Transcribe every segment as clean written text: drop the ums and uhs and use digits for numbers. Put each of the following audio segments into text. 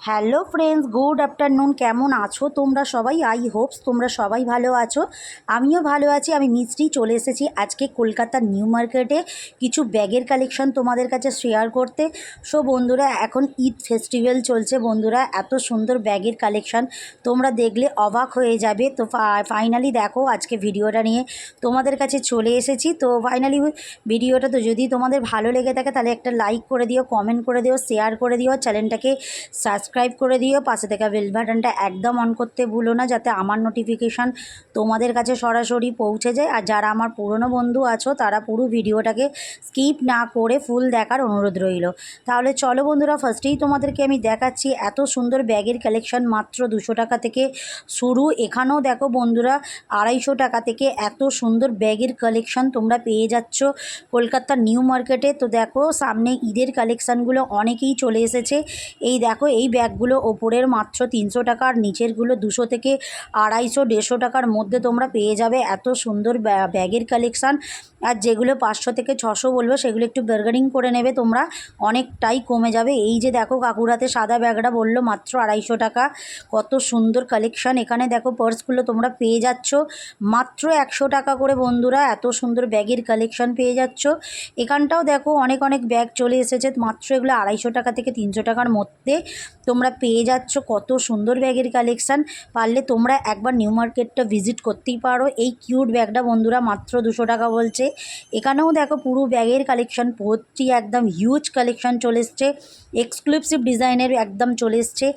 Hello friends, good afternoon. কেমন আছো তোমরা সবাই? আই হোপস তোমরা সবাই ভালো আছো। আমিও ভালো আছি। আমি মিষ্টি চলে এসেছি আজকে কলকাতার নিউ মার্কেটে কিছু ব্যাগের কালেকশন তোমাদের কাছে শেয়ার করতে। সো বন্ধুরা, এখন ঈদ ফেস্টিভ্যাল চলছে বন্ধুরা, এত সুন্দর ব্যাগের কালেকশন তোমরা দেখলে অবাক হয়ে যাবে। তো ফাইনালি দেখো, আজকে ভিডিওটা নিয়ে তোমাদের কাছে চলে এসেছি। তো ফাইনালি ভিডিওটা তো যদি তোমাদের ভালো লেগে থাকে তাহলে একটা লাইক করে দিও, কমেন্ট করে দিও, শেয়ার করে দিও, চ্যানেলটাকে সাবস্ক্রাইব করে দিও, পাশে থাকা বেল বাটনটা একদম অন করতে ভুলো না, যাতে আমার নোটিফিকেশান তোমাদের কাছে সরাসরি পৌঁছে যায়। আর যারা আমার পুরনো বন্ধু আছো তারা পুরো ভিডিওটাকে স্কিপ না করে ফুল দেখার অনুরোধ রইল। তাহলে চলো বন্ধুরা, ফার্স্টেই তোমাদেরকে আমি দেখাচ্ছি এত সুন্দর ব্যাগের কালেকশন মাত্র 200 টাকা থেকে শুরু। এখানেও দেখো বন্ধুরা, 250 টাকা থেকে এত সুন্দর ব্যাগের কালেকশন তোমরা পেয়ে যাচ্ছ কলকাতার নিউ মার্কেটে। তো দেখো, সামনে ঈদের কালেকশানগুলো অনেকেই চলে এসেছে। এই দেখো, এই ব্যাগগুলো ওপরের মাত্র 300 টাকা, আর নিচেরগুলো 200 থেকে 250, 150 টাকার মধ্যে তোমরা পেয়ে যাবে এত সুন্দর ব্যাগের কালেকশান। আর যেগুলো 500 থেকে 600 বলবো সেগুলো একটু বার্গেনিং করে নেবে তোমরা, অনেকটাই কমে যাবে। এই যে দেখো, কাকুরাতে সাদা ব্যাগটা বললো মাত্র 250 টাকা। কত সুন্দর কালেকশান। এখানে দেখো, পার্সগুলো তোমরা পেয়ে যাচ্ছ মাত্র 100 টাকা করে বন্ধুরা। এত সুন্দর ব্যাগের কালেকশান পেয়ে যাচ্ছ। এখানটাও দেখো, অনেক অনেক ব্যাগ চলে এসেছে মাত্র এগুলো 250 টাকা থেকে 300 টাকার মধ্যে তোমরা পেয়ে যাচ্ছ। কত সুন্দর ব্যাগের কালেকশান। পারলে তোমরা একবার নিউ মার্কেটটা ভিজিট করতেই পারো। এই কিউট ব্যাগটা বন্ধুরা মাত্র 200 টাকা বলছে। এখানেও দেখো, পুরো ব্যাগের কালেকশান ভর্তি, একদম হিউজ কালেকশান চলে এসছে, এক্সক্লুসিভ ডিজাইনের একদম চলে এসছে।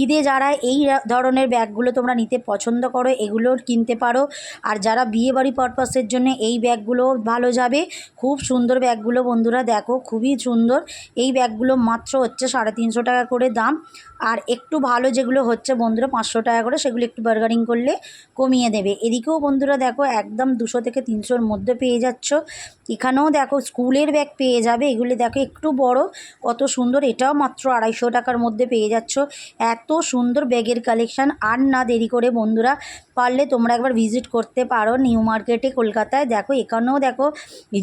ঈদে যারা এই ধরনের ব্যাগগুলো তোমরা নিতে পছন্দ করো এগুলো কিনতে পারো। আর যারা বিয়েবাড়ি পারপাসের জন্য এই ব্যাগগুলো ভালো যাবে। খুব সুন্দর ব্যাগগুলো বন্ধুরা, দেখো খুবই সুন্দর। এই ব্যাগগুলো মাত্র হচ্ছে 350 টাকা করে দাম। আর একটু ভালো যেগুলো হচ্ছে বন্ধুরা 500 টাকা করে, সেগুলো একটু বার্গারিং করলে কমিয়ে দেবে। এদিকেও বন্ধুরা দেখো, একদম 200 থেকে 300-র মধ্যে পেয়ে যাচ্ছ। এখানেও দেখো, স্কুলের ব্যাগ পেয়ে যাবে। এগুলি দেখো একটু বড়, কত সুন্দর। এটাও মাত্র 250 টাকার মধ্যে পেয়ে যাচ্ছ। এত সুন্দর ব্যাগের কালেকশান। আর না দেরি করে বন্ধুরা, পারলে তোমরা একবার ভিজিট করতে পারো নিউ মার্কেটে কলকাতায়। দেখো, এখানেও দেখো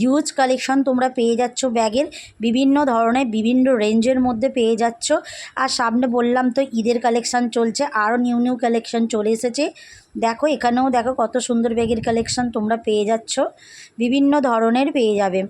হিউজ কালেকশান তোমরা পেয়ে যাচ্ছ ব্যাগের, বিভিন্ন ধরনের বিভিন্ন রেঞ্জের মধ্যে পেয়ে যাচ্ছ। আর সামনে বললাম তো ঈদের কালেকশান চলছে, আরও নিউ নিউ কালেকশান চলে এসেছে। দেখো, এখানেও দেখো কত সুন্দর ব্যাগের কালেকশান তোমরা পেয়ে যাচ্ছ, বিভিন্ন ধরনের পেয়ে যাবে।